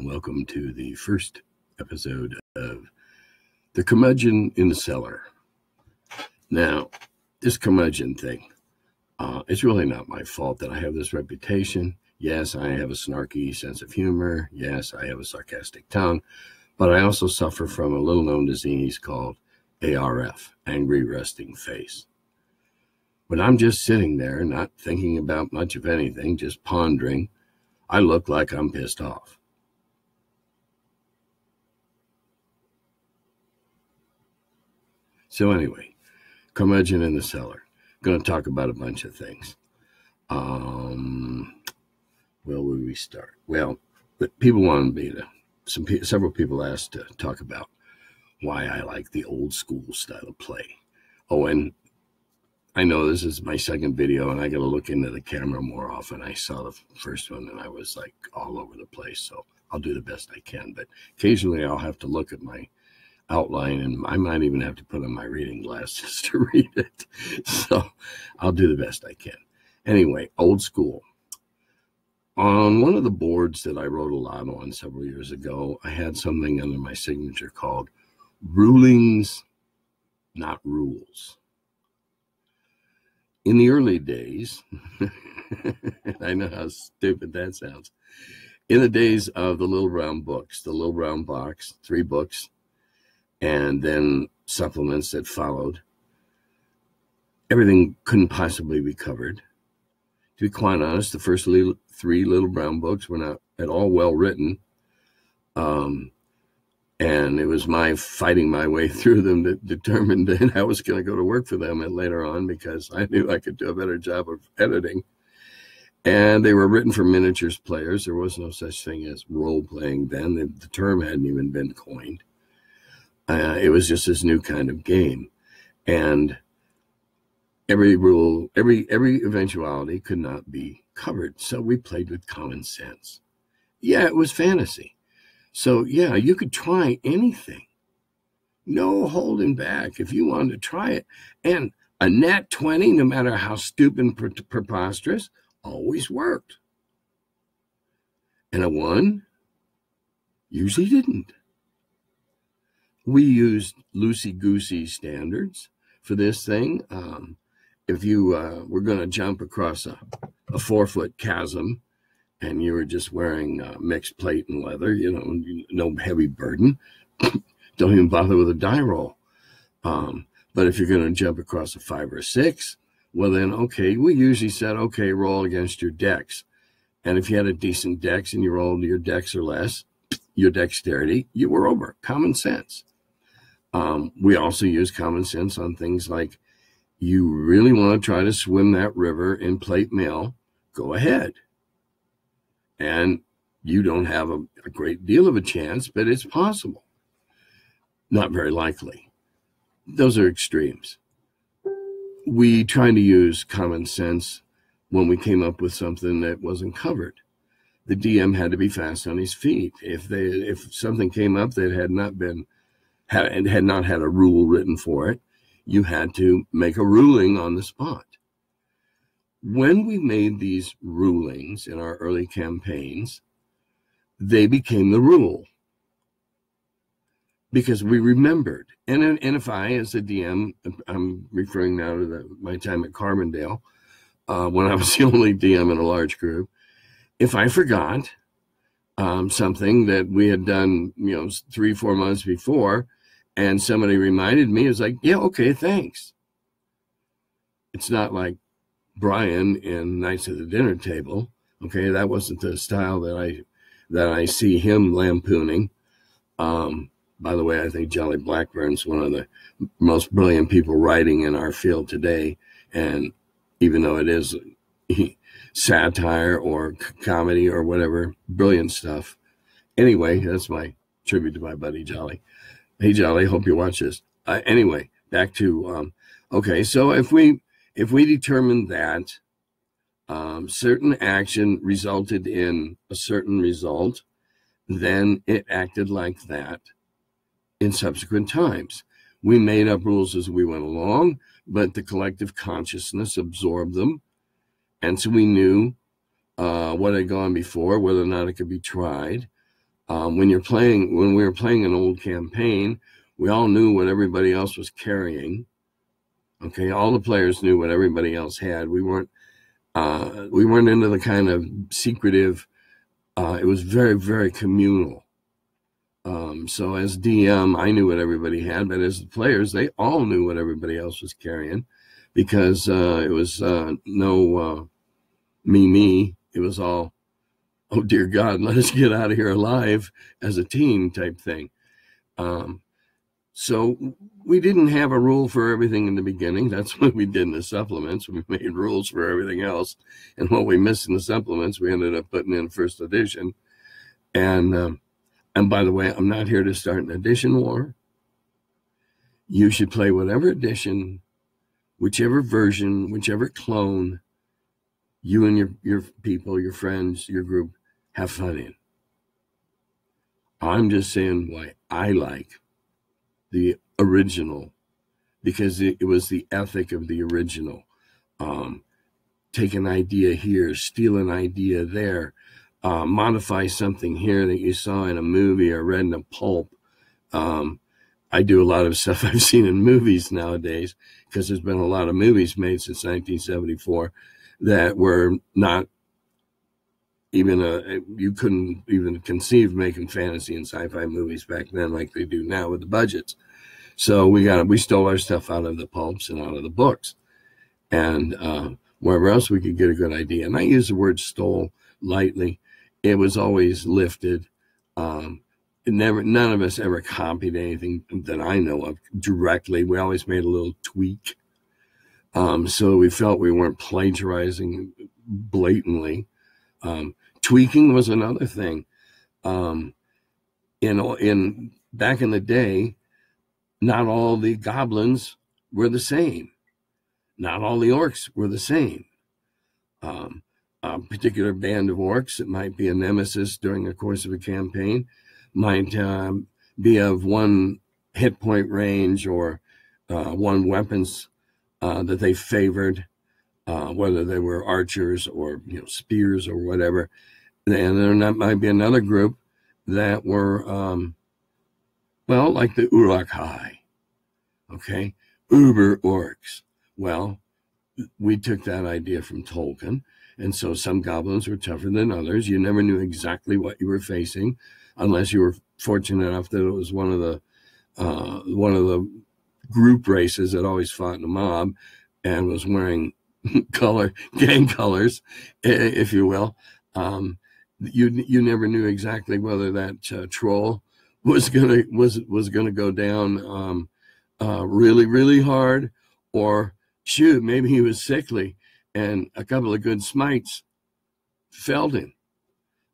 and welcome to the first episode of the Curmudgeon in the Cellar. Now, this curmudgeon thing, it's really not my fault that I have this reputation. Yes, I have a snarky sense of humor. Yes, I have a sarcastic tongue, but I also suffer from a little-known disease called ARF, Angry Resting Face. When I'm just sitting there, not thinking about much of anything, just pondering, I look like I'm pissed off. So anyway, Curmudgeon in the Cellar. Going to talk about a bunch of things. Where would we start? Well, but people wanted me to, several people asked to talk about why I like the old school style of play. Oh, and I know this is my second video and I got to look into the camera more often. I saw the first one and I was like all over the place. So I'll do the best I can, but occasionally I'll have to look at my outline and I might even have to put on my reading glasses to read it. So I'll do the best I can. Anyway, old school. On one of the boards that I wrote a lot on several years ago, I had something under my signature called Rulings, Not Rules. In the early days, I know how stupid that sounds. In the days of the little brown books, the little brown box, 3 books, and then supplements that followed, everything couldn't possibly be covered. To be quite honest, the first 3 little brown books were not at all well written. And it was my fighting my way through them that determined that I was going to go to work for them later on because I knew I could do a better job of editing. And they were written for miniatures players. There was no such thing as role-playing then. The term hadn't even been coined. It was just this new kind of game. And every rule, every eventuality could not be covered. So we played with common sense. Yeah, it was fantasy. So yeah, you could try anything. No holding back if you wanted to try it. And a nat 20, no matter how stupid and preposterous, always worked. And a 1 usually didn't. We used loosey-goosey standards for this thing. If you were going to jump across a 4-foot chasm and you were just wearing mixed plate and leather, no heavy burden, don't even bother with a die roll. But if you're going to jump across a 5 or 6, well then, okay, we usually said, okay, roll against your dex. And if you had a decent dex and you rolled your dex or less, your dexterity, you were over. Common sense. We also use common sense on things like, you really want to try to swim that river in plate mail, go ahead. And you don't have a great deal of a chance, but it's possible. Not very likely. Those are extremes. We tried to use common sense when we came up with something that wasn't covered. The DM had to be fast on his feet. If something came up that had not had a rule written for it, you had to make a ruling on the spot. When we made these rulings in our early campaigns, they became the rule because we remembered. And if I, as a DM, I'm referring now to my time at Carbondale, when I was the only DM in a large group, if I forgot something that we had done, 3-4 months before, and somebody reminded me, it was like, yeah, okay, thanks. It's not like Brian in Knights of the Dinner Table. Okay, that wasn't the style that I see him lampooning. By the way, I think Jolly Blackburn's one of the most brilliant people writing in our field today. And even though it is satire or comedy or whatever, brilliant stuff. Anyway, that's my tribute to my buddy Jolly. Hey, Jolly, hope you watch this. Anyway, back to, okay, so if we determined that certain action resulted in a certain result, then it acted like that in subsequent times. We made up rules as we went along, but the collective consciousness absorbed them. And so we knew what had gone before, whether or not it could be tried. When we were playing an old campaign, we all knew what everybody else was carrying. Okay, all the players knew what everybody else had. We weren't into the kind of secretive. It was very, very communal. So as DM, I knew what everybody had, but as the players, they all knew what everybody else was carrying, because it was no me. It was all, oh dear God, let us get out of here alive as a team type thing. So we didn't have a rule for everything in the beginning. That's what we did in the supplements. We made rules for everything else, and what we missed in the supplements, we ended up putting in first edition. And by the way, I'm not here to start an edition war. You should play whatever edition, whichever version, whichever clone you and your people, your friends, your group have fun in. I'm just saying why I like the original, because it was the ethic of the original. Take an idea here, steal an idea there, modify something here that you saw in a movie or read in a pulp. I do a lot of stuff I've seen in movies nowadays, because there's been a lot of movies made since 1974 that were not even you couldn't even conceive making fantasy and sci-fi movies back then like they do now with the budgets. So we stole our stuff out of the pulps and out of the books, and wherever else we could get a good idea. And I use the word stole lightly. It was always lifted. None of us ever copied anything that I know of directly. We always made a little tweak. So we felt we weren't plagiarizing blatantly. Tweaking was another thing. In back in the day, not all the goblins were the same. Not all the orcs were the same. A particular band of orcs, it might be a nemesis during the course of a campaign, might be of one hit point range or one weapons that they favored, whether they were archers or spears or whatever. And there might be another group that were, like the Uruk-hai, okay, uber orcs. Well, we took that idea from Tolkien, and so some goblins were tougher than others. You never knew exactly what you were facing, unless you were fortunate enough that it was one of the group races that always fought in a mob and was wearing gang colors, if you will. You never knew exactly whether that troll was gonna go down really, really hard, or shoot, maybe he was sickly and a couple of good smites felled him.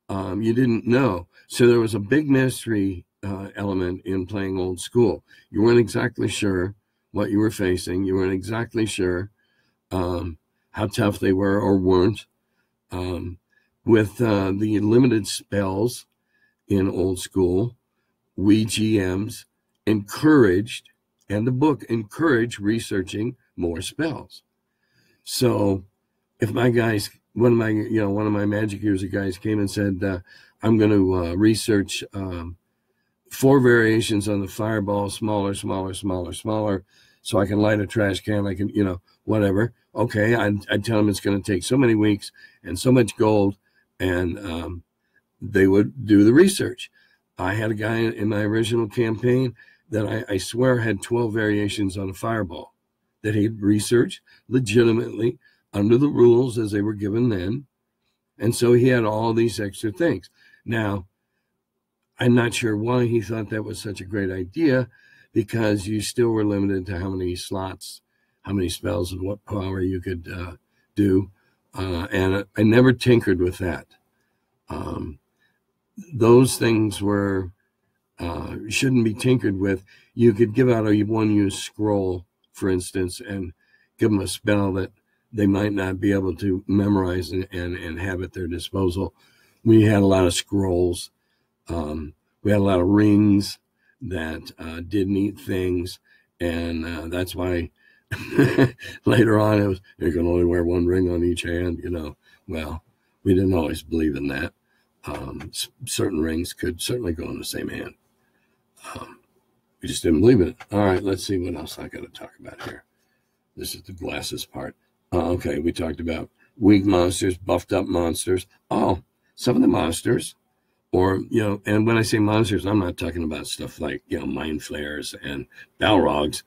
You didn't know. So there was a big mystery element in playing old school. You weren't exactly sure what you were facing. You weren't exactly sure how tough they were or weren't. With the limited spells in old school, we GMs encouraged, and the book encouraged, researching more spells. So if one of my magic user guys came and said, I'm going to research 4 variations on the fireball, smaller, so I can light a trash can, I can, whatever. Okay, I'd tell them it's going to take so many weeks and so much gold, and they would do the research. I had a guy in my original campaign that I swear had 12 variations on a fireball that he'd researched legitimately under the rules as they were given then. And so he had all these extra things. Now, I'm not sure why he thought that was such a great idea, because you still were limited to how many slots, how many spells, and what power you could do. And I never tinkered with that. Those things were shouldn't be tinkered with. You could give out a one-use scroll, for instance, and give them a spell that they might not be able to memorize and have at their disposal. We had a lot of scrolls. We had a lot of rings that did neat things, and that's why later on it was, you can only wear one ring on each hand. Well, we didn't always believe in that. Certain rings could certainly go in the same hand. We just didn't believe it. All right, let's see what else I got to talk about here. This is the glasses part. Okay, we talked about weak monsters, buffed up monsters. Oh, some of the monsters, or, and when I say monsters, I'm not talking about stuff like, mind flayers and balrogs,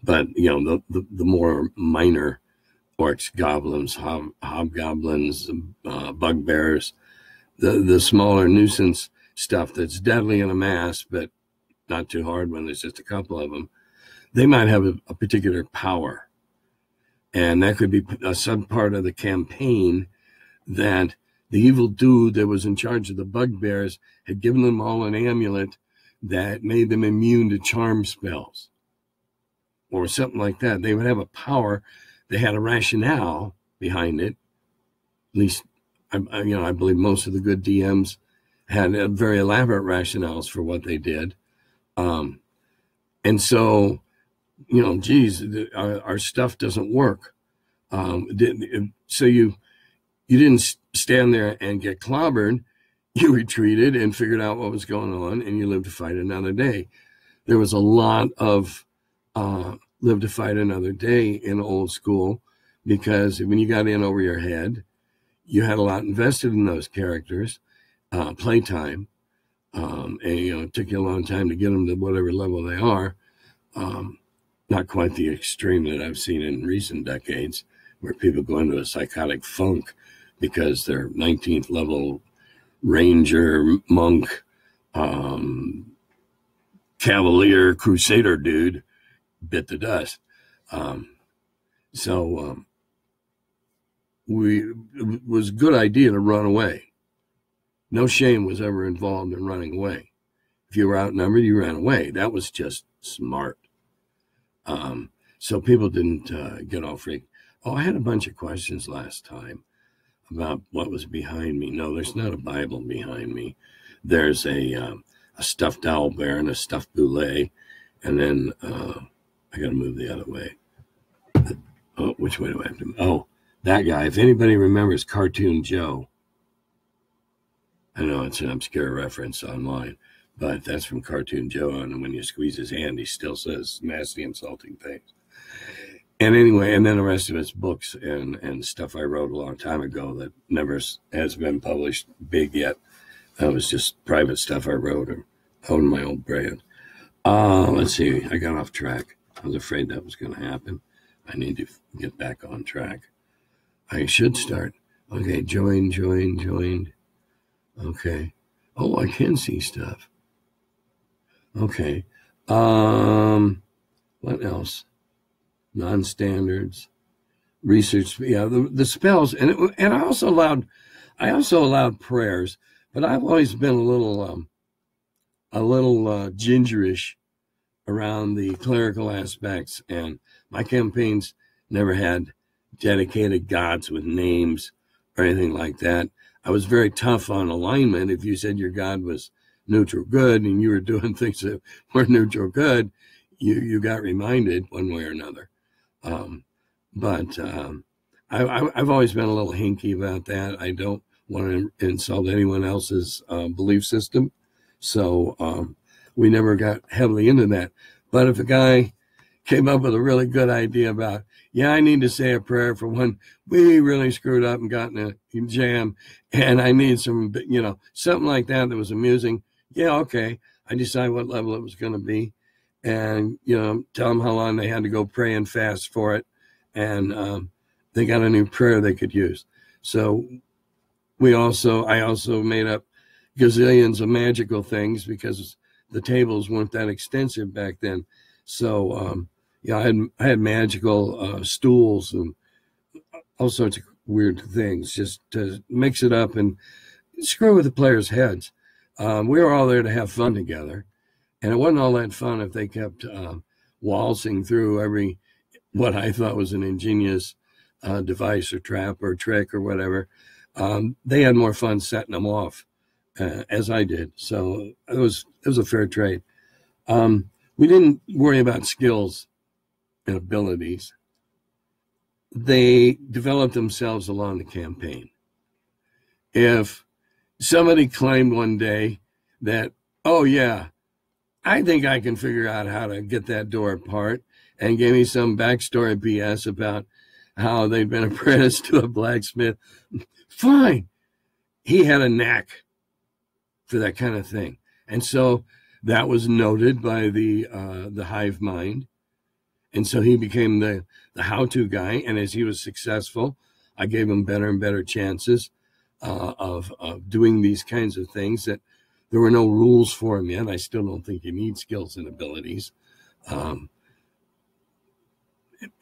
but, the more minor orcs, goblins, hobgoblins, bugbears, the smaller nuisance stuff that's deadly in a mass, but not too hard when there's just a couple of them. They might have a particular power. And that could be a sub part of the campaign that the evil dude that was in charge of the bugbears had given them all an amulet that made them immune to charm spells or something like that. They would have a power. They had a rationale behind it. At least, I believe most of the good DMs had very elaborate rationales for what they did. And so, geez, our stuff doesn't work. So you didn't stand there and get clobbered. You retreated and figured out what was going on, and you lived to fight another day. There was a lot of live to fight another day in old school, because when you got in over your head, you had a lot invested in those characters, playtime, and it took you a long time to get them to whatever level they are. Not quite the extreme that I've seen in recent decades, where people go into a psychotic funk because their 19th level ranger, monk, cavalier, crusader dude bit the dust. So it was a good idea to run away. No shame was ever involved in running away. If you were outnumbered, you ran away. That was just smart. So people didn't get all freaked. Oh, I had a bunch of questions last time about what was behind me. No, there's not a Bible behind me. There's a stuffed owl bear and a stuffed boulet. And then I got to move the other way. Oh, which way do I have to move? Oh, that guy. If anybody remembers Cartoon Joe, I know it's an obscure reference online, but that's from Cartoon Joe. And when you squeeze his hand, he still says nasty, insulting things. And anyway, and then the rest of it's books and stuff I wrote a long time ago that never has been published big yet. That was just private stuff I wrote or owned my own brand. Let's see. I got off track. I was afraid that was going to happen. I need to get back on track. I should start. Okay, joined. Okay. Oh, I can see stuff. Okay. What else? Non-standards, research. Yeah, the spells, and I also allowed prayers, but I've always been a little gingerish around the clerical aspects, and my campaigns never had dedicated gods with names or anything like that. I was very tough on alignment. If you said your god was neutral good and you were doing things that were neutral good, you got reminded one way or another. But I've always been a little hinky about that. I don't want to insult anyone else's belief system. So we never got heavily into that. But if a guy came up with a really good idea about, yeah, I need to say a prayer for when we really screwed up and got in a jam, and I need some, something like that was amusing. Yeah, okay. I decide what level it was going to be, and, tell them how long they had to go pray and fast for it. And they got a new prayer they could use. So I also made up gazillions of magical things because the tables weren't that extensive back then. So, I had magical stools and all sorts of weird things just to mix it up and screw with the players' heads. We were all there to have fun together, and it wasn't all that fun if they kept waltzing through what I thought was an ingenious device or trap or trick or whatever. They had more fun setting them off, as I did. So it was a fair trade. We didn't worry about skills and abilities. They developed themselves along the campaign. If somebody claimed one day that, oh yeah, I think I can figure out how to get that door apart, and gave me some backstory BS about how they'd been apprenticed to a blacksmith. Fine. He had a knack for that kind of thing. And so that was noted by the hive mind. And so he became the how-to guy. And as he was successful, I gave him better and better chances of doing these kinds of things that there were no rules for him yet. I still don't think you need skills and abilities.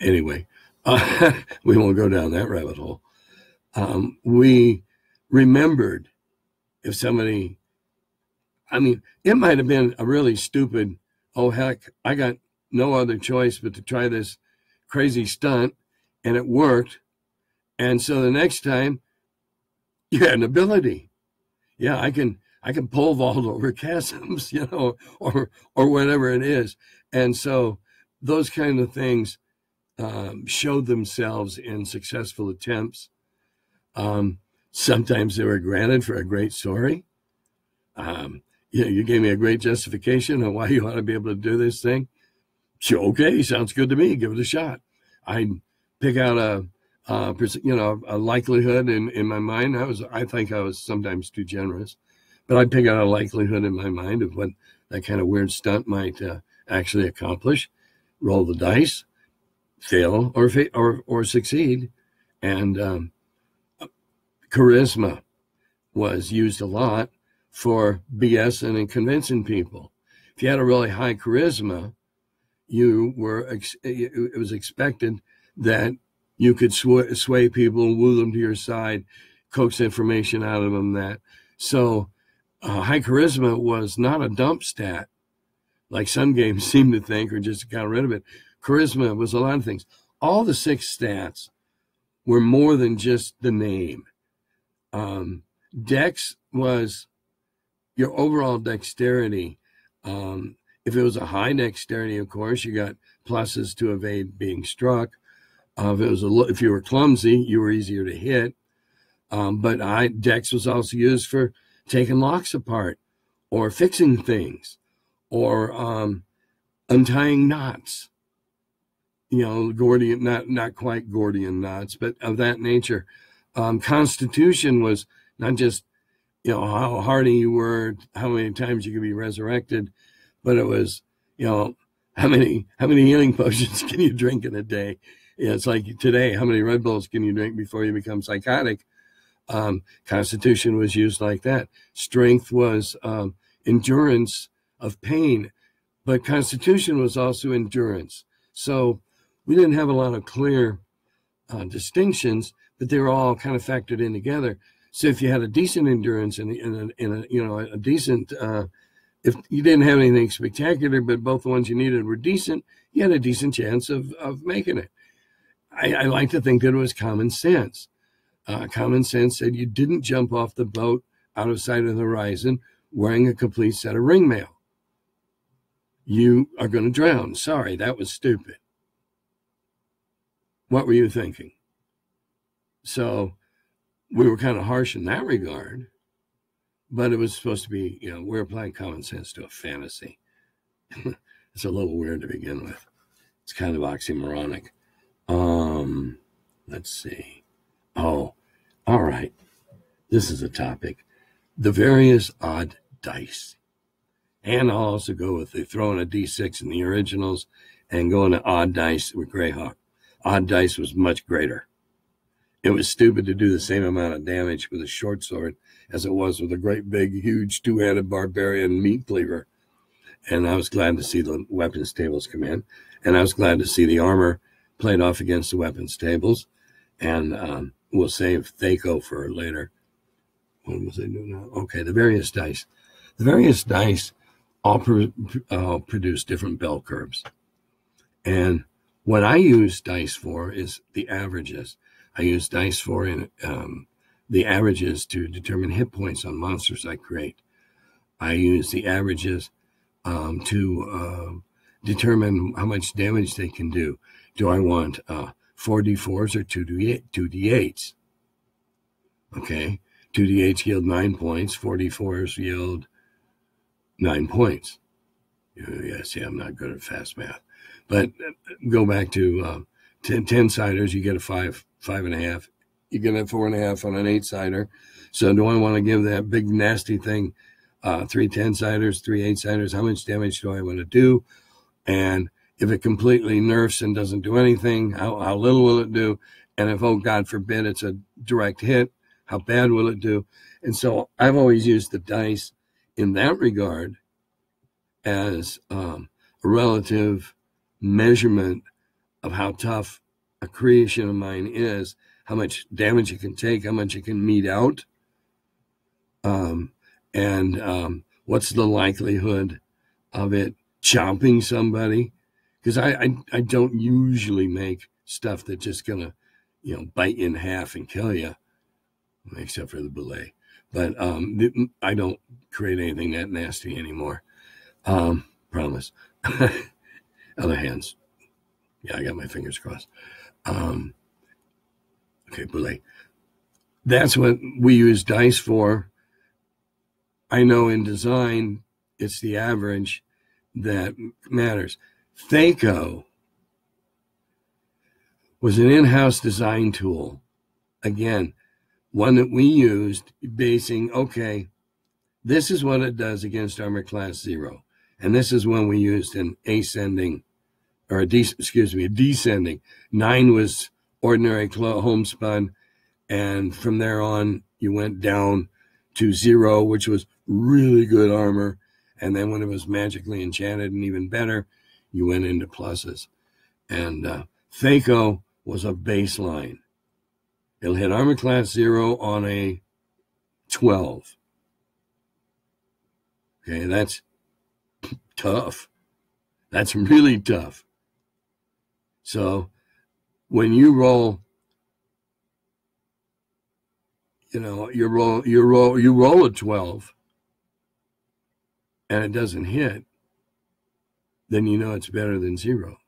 Anyway, we won't go down that rabbit hole. We remembered if somebody, I mean, it might have been a really stupid, oh, heck, I got no other choice but to try this crazy stunt, and it worked. And so the next time, you had an ability. Yeah, I can pole vault over chasms, or whatever it is. And so those kind of things showed themselves in successful attempts. Sometimes they were granted for a great story. You gave me a great justification on why you ought to be able to do this thing. Sure, okay, sounds good to me. Give it a shot. I'd pick out a likelihood in my mind. I think I was sometimes too generous, but I'd pick out a likelihood in my mind of what that kind of weird stunt might actually accomplish. Roll the dice, fail or succeed, and charisma was used a lot for BSing and convincing people. If you had a really high charisma, it was expected that you could sway people, woo them to your side, coax information out of them. So high charisma was not a dump stat, like some games seem to think, or just got rid of it. Charisma was a lot of things. All the 6 stats were more than just the name. Dex was your overall dexterity. If it was a high dexterity, of course, you got pluses to evade being struck. If you were clumsy, you were easier to hit. But Dex was also used for taking locks apart, or fixing things, or untying knots. Gordian, not quite Gordian knots, but of that nature. Constitution was not just how hardy you were, how many times you could be resurrected, but it was how many healing potions can you drink in a day? It's like today, how many Red Bulls can you drink before you become psychotic? Constitution was used like that. Strength was endurance of pain, but Constitution was also endurance. So we didn't have a lot of clear distinctions, but they were all kind of factored in together. So if you had a decent endurance and a decent, if you didn't have anything spectacular, but both the ones you needed were decent, you had a decent chance of making it. I like to think that it was common sense. Common sense said you didn't jump off the boat out of sight of the horizon wearing a complete set of ringmail. You are going to drown. Sorry, that was stupid. What were you thinking? So we were kind of harsh in that regard, but it was supposed to be, we're applying common sense to a fantasy. It's a little weird to begin with. It's kind of oxymoronic. Let's see. Oh, all right. This is a topic. The various odd dice. And I'll also go with the throwing a D6 in the originals and going to odd dice with Greyhawk. Odd dice was much greater. It was stupid to do the same amount of damage with a short sword as it was with a great big, huge, 2-handed barbarian meat cleaver. And I was glad to see the weapons tables come in. And I was glad to see the armor played off against the weapons tables. And we'll save Thaco for later. What was I doing now? Okay, the various dice. The various dice all produce different bell curves. And what I use dice for is the averages. I use dice for the averages to determine hit points on monsters I create. I use the averages to determine how much damage they can do. Do I want 4d4s or 2d8s? Okay. 2d8s yield 9 points. 4d4s yield 9 points. Yeah, see, I'm not good at fast math. But go back to 10-siders, you get a 5, 5.5. You get a 4.5 on an 8-sider. So do I want to give that big nasty thing 3 10-siders, 3 8-siders? How much damage do I want to do? And if it completely nerfs and doesn't do anything, how little will it do? And if, oh, God forbid, it's a direct hit, how bad will it do? And so I've always used the dice in that regard as a relative measurement of how tough a creation of mine is, how much damage it can take, how much it can mete out, and what's the likelihood of it chomping somebody. Because I don't usually make stuff that's just going to, bite you in half and kill you, except for the belay. But I don't create anything that nasty anymore. Promise. Other hands. Yeah, I got my fingers crossed. Okay, belay. That's what we use dice for. I know in design, it's the average that matters. CintheC was an in-house design tool. Again, one that we used basing, okay, this is what it does against armor class 0. And this is when we used an ascending, or a descending. 9 was ordinary homespun, and from there on, you went down to 0, which was really good armor. And then when it was magically enchanted and even better, you went into pluses. And CintheC was a baseline. It'll hit armor class 0 on a 12. Okay, that's tough. That's really tough. So when you roll, you roll a 12 and it doesn't hit, then it's better than 0.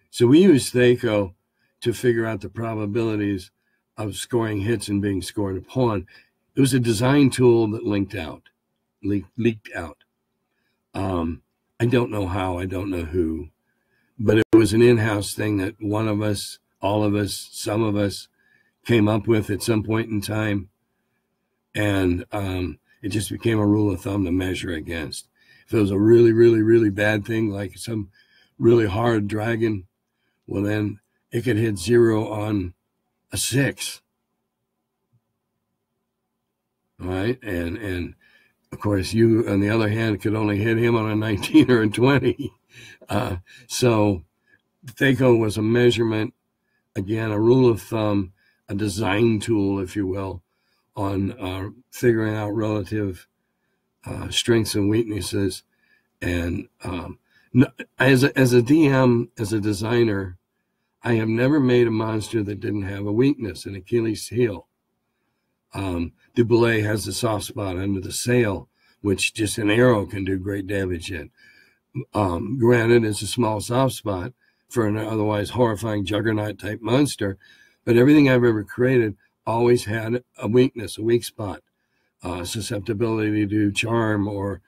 So we use CintheC to figure out the probabilities of scoring hits and being scored upon. It was a design tool that leaked out. I don't know how, I don't know who, but it was an in-house thing that one of us, all of us, some of us came up with at some point in time. And it just became a rule of thumb to measure against. If it was a really, really, really bad thing, like some really hard dragon, well, then it could hit 0 on a 6. All right. And of course, you, on the other hand, could only hit him on a 19 or a 20. So CintheC was a measurement, again, a rule of thumb, a design tool, if you will, on figuring out relative strengths and weaknesses. And as a DM, as a designer, I have never made a monster that didn't have a weakness, an Achilles heel. The belay has a soft spot under the sail, which just an arrow can do great damage in. Granted, it's a small soft spot for an otherwise horrifying juggernaut-type monster, but everything I've ever created always had a weakness, a weak spot, susceptibility to charm or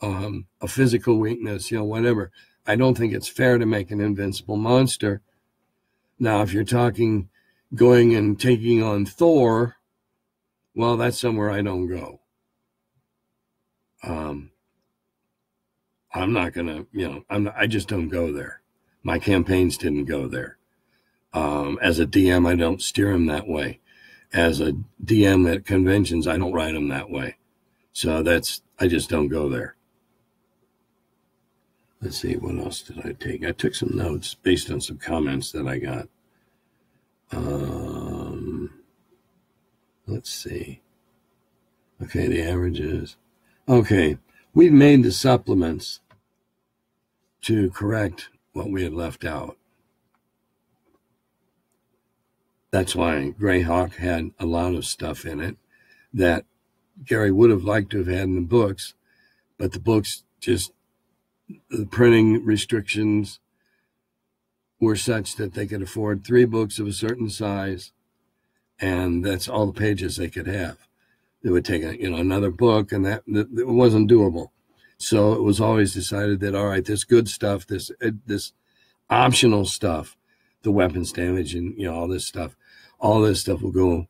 a physical weakness, whatever. I don't think it's fair to make an invincible monster. Now, if you're talking going and taking on Thor, well, that's somewhere I don't go. I'm not going to, I just don't go there. My campaigns didn't go there. As a DM, I don't steer them that way. As a DM at conventions, I don't write them that way. So I just don't go there. Let's see, what else did I take? I took some notes based on some comments that I got. Let's see. Okay, the averages. Okay, we've made the supplements to correct what we had left out. That's why Greyhawk had a lot of stuff in it that Gary would have liked to have had in the books, but the books just, the printing restrictions were such that they could afford 3 books of a certain size, and that's all the pages they could have. it would take another book, and that it wasn't doable. So it was always decided that, all right, this good stuff, this optional stuff, the weapons damage and all this stuff will go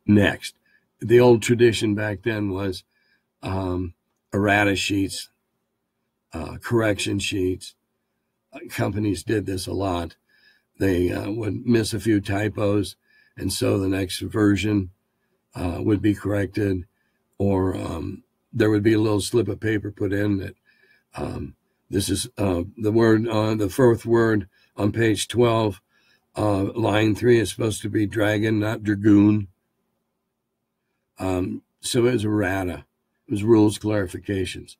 next. The old tradition back then was errata sheets, correction sheets. Companies did this a lot. They would miss a few typos, and so the next version would be corrected, or there would be a little slip of paper put in that this is the word, the fourth word on page 12, line 3 is supposed to be dragon, not dragoon. So it was errata. It was rules clarifications.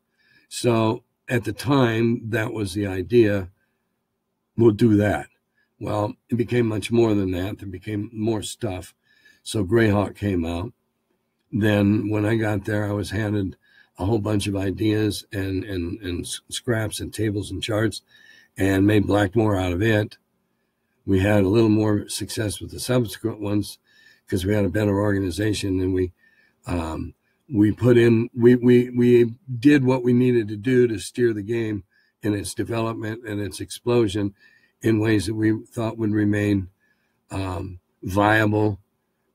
So at the time, that was the idea. We'll do that. Well, it became much more than that. There became more stuff. So Greyhawk came out. Then when I got there, I was handed a whole bunch of ideas and scraps and tables and charts, and made Blackmore out of it. We had a little more success with the subsequent ones because we had a better organization, and we did what we needed to do to steer the game in its development and its explosion in ways that we thought would remain viable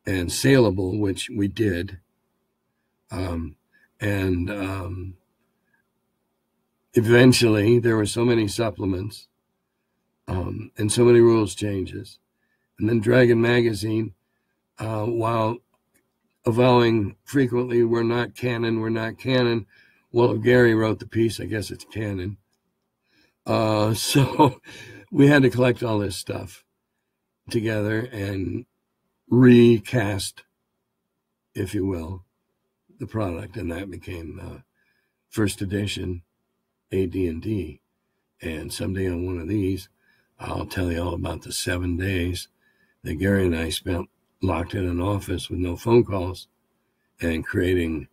and saleable, which we did. Eventually there were so many supplements and so many rules changes. And then Dragon Magazine, while avowing frequently, we're not canon. Well, if Gary wrote the piece, I guess it's canon. So we had to collect all this stuff together and recast, if you will, the product, and that became first edition AD&D. And someday on one of these, I'll tell you all about the 7 days that Gary and I spent locked in an office with no phone calls and creating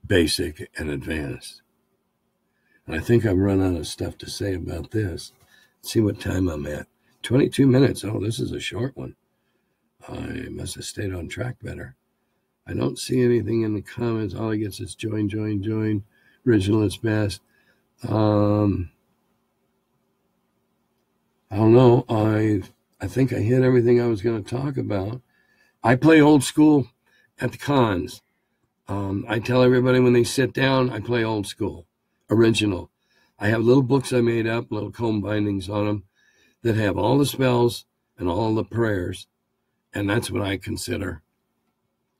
basic and advanced. And I think I've run out of stuff to say about this. Let's see what time I'm at. 22 minutes. Oh, this is a short one. I must have stayed on track better. I don't see anything in the comments. All I get is join. Original is best. I don't know. I think I hit everything I was going to talk about. I play old school at the cons. I tell everybody when they sit down, I play old school, original. I have little books I made up, little comb bindings on them that have all the spells and all the prayers. And that's what I consider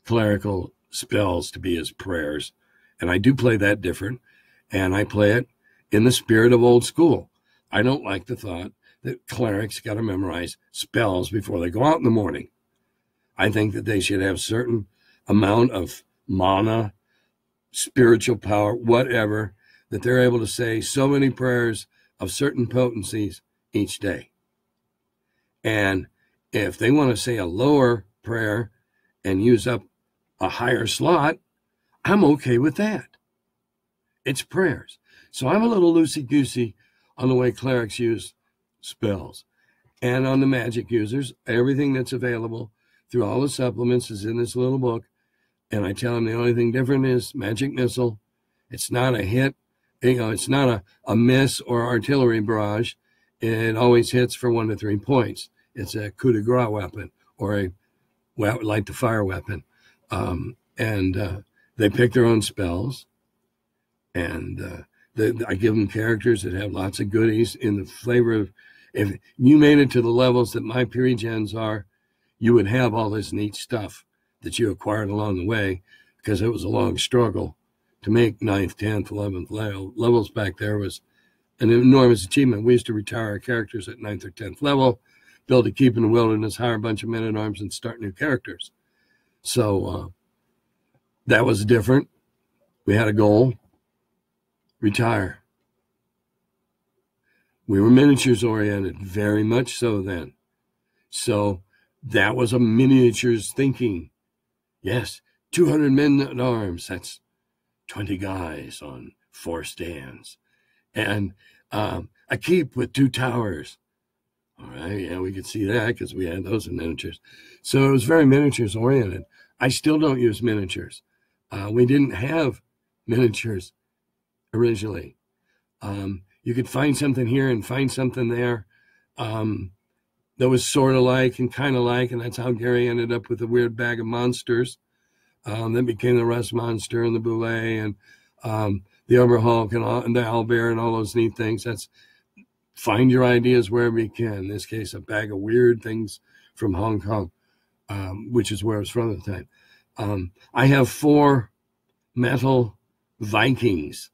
clerical spells to be as prayers. And I do play that different. And I play it in the spirit of old school. I don't like the thought that clerics got to memorize spells before they go out in the morning. I think that they should have certain amount of mana, spiritual power, whatever, that they're able to say so many prayers of certain potencies each day. And if they want to say a lower prayer and use up a higher slot, I'm okay with that. It's prayers. So I'm a little loosey-goosey on the way clerics use spells. And on the magic users, everything that's available through all the supplements is in this little book. And I tell them the only thing different is magic missile. It's not a hit. It's not a miss or artillery barrage. It always hits for 1 to 3 points. It's a coup de grace weapon or a light the fire weapon. They pick their own spells. And I give them characters that have lots of goodies in the flavor of, if you made it to the levels that my pre-gens are, you would have all this neat stuff that you acquired along the way, because it was a long struggle to make 9th, 10th, 11th levels back there. Was an enormous achievement. We used to retire our characters at 9th or 10th level, build a keep in the wilderness, hire a bunch of men-at-arms, and start new characters. So that was different. We had a goal. Retire. We were miniatures oriented, very much so then. So that was a miniatures thinking. Yes, 200 men at arms. That's 20 guys on 4 stands. And a keep with 2 towers. All right, yeah, we could see that because we had those in miniatures. So it was very miniatures oriented. I still don't use miniatures. We didn't have miniatures originally. You could find something here and find something there that was sort of like and kind of like, and that's how Gary ended up with a weird bag of monsters that became the Rust Monster and the Boulet and the Overhulk and the Owlbear and all those neat things. That's find your ideas wherever you can. In this case, a bag of weird things from Hong Kong, which is where I was from at the time. I have 4 metal Vikings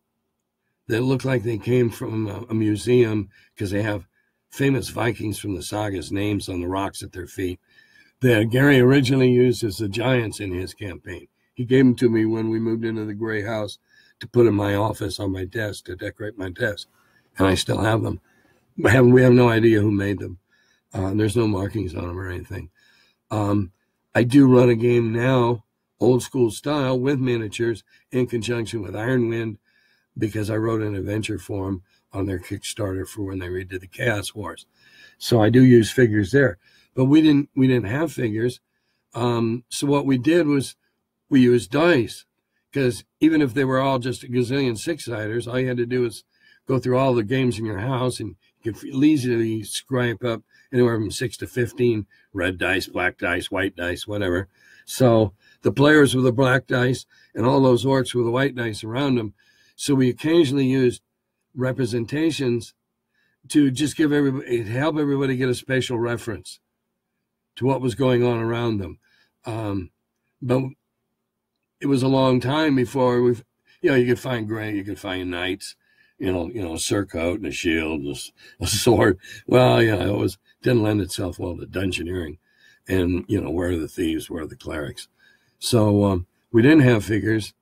that look like they came from a museum because they have famous Vikings from the sagas names on the rocks at their feet that Gary originally used as the giants in his campaign. He gave them to me when we moved into the gray house to put in my office on my desk to decorate my desk, and I still have them. We have no idea who made them. There's no markings on them or anything. I do run a game now, old school style, with miniatures in conjunction with Iron Wind, because I wrote an adventure for them on their Kickstarter for when they redid the Chaos Wars. So I do use figures there. But we didn't have figures. So what we did was we used dice, because even if they were all just a gazillion 6-siders, all you had to do was go through all the games in your house and you could easily scrape up anywhere from 6 to 15 red dice, black dice, white dice, whatever. So the players with the black dice and all those orcs with the white dice around them. So we occasionally used representations to just give everybody, help everybody get a spatial reference to what was going on around them. But it was a long time before you could find gray, you could find knights, a surcoat and a shield, and a sword. Well, it didn't lend itself well to dungeoneering, and where are the thieves, where are the clerics? So we didn't have figures.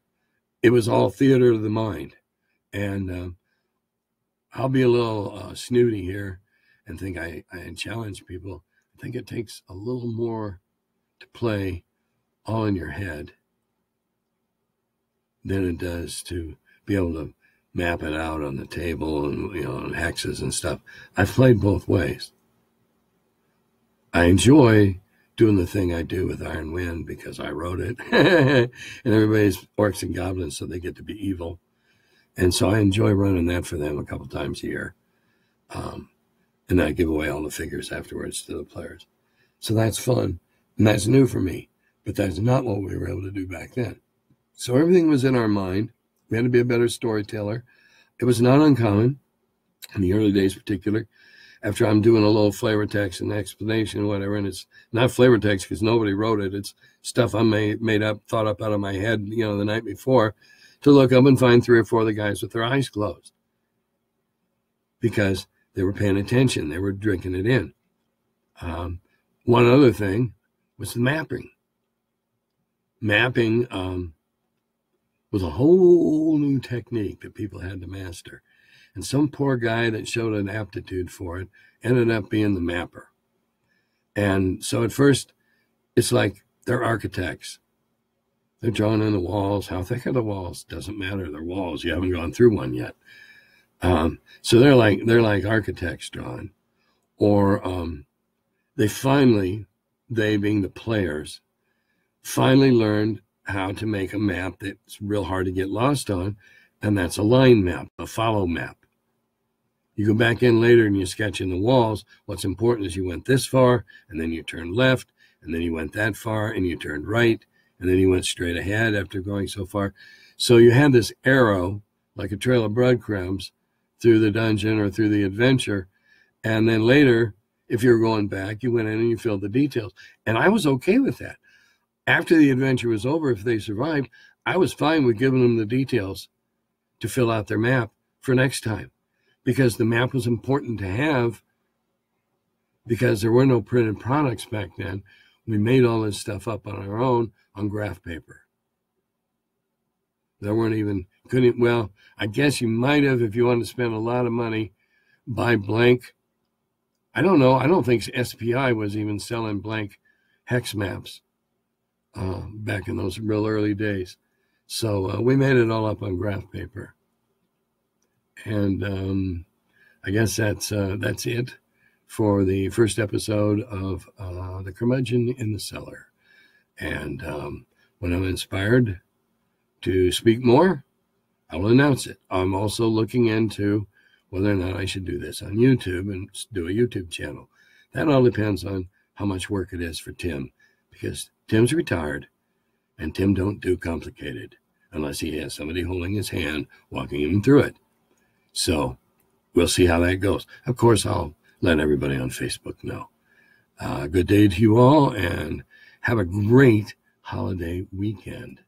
It was all theater of the mind, and I'll be a little snooty here and think I challenge people. I think it takes a little more to play all in your head than it does to be able to map it out on the table and and hexes and stuff. I've played both ways. I enjoy doing the thing I do with Iron Wind because I wrote it, and everybody's orcs and goblins, so they get to be evil, and so I enjoy running that for them a couple times a year, and I give away all the figures afterwards to the players. So that's fun, and that's new for me, but that's not what we were able to do back then. So everything was in our mind. We had to be a better storyteller. It was not uncommon, in the early days particular, after I'm doing a little flavor text and explanation or whatever, and it's not flavor text because nobody wrote it. It's stuff I made up, thought up out of my head, the night before, to look up and find 3 or 4 of the guys with their eyes closed because they were paying attention. They were drinking it in. One other thing was the mapping. Mapping was a whole new technique that people had to master. And some poor guy that showed an aptitude for it ended up being the mapper. And so at first, it's like they're architects. They're drawing in the walls. How thick are the walls? Doesn't matter. They're walls. You haven't gone through one yet. So they're like architects drawing. Or they being the players, finally learned how to make a map that's real hard to get lost on, and that's a line map, a follow map. You go back in later and you sketch in the walls. What's important is you went this far, and then you turned left, and then you went that far, and you turned right, and then you went straight ahead after going so far. So you had this arrow, like a trail of breadcrumbs, through the dungeon or through the adventure, and then later, if you were going back, you went in and you filled the details. And I was okay with that. After the adventure was over, if they survived, I was fine with giving them the details to fill out their map for next time, because the map was important to have, because there were no printed products back then. We made all this stuff up on our own on graph paper. There weren't even, I guess you might have, if you wanted to spend a lot of money, buy blank. I don't know. I don't think SPI was even selling blank hex maps back in those real early days. So we made it all up on graph paper. And I guess that's it for the first episode of the Curmudgeon in the Cellar. And when I'm inspired, to speak more, I will announce it. I'm also looking into whether or not I should do this on YouTube and do a YouTube channel. That all depends on how much work it is for Tim, because Tim's retired and Tim don't do complicated unless he has somebody holding his hand, walking him through it. So we'll see how that goes. Of course, I'll let everybody on Facebook know. Good day to you all, and have a great holiday weekend.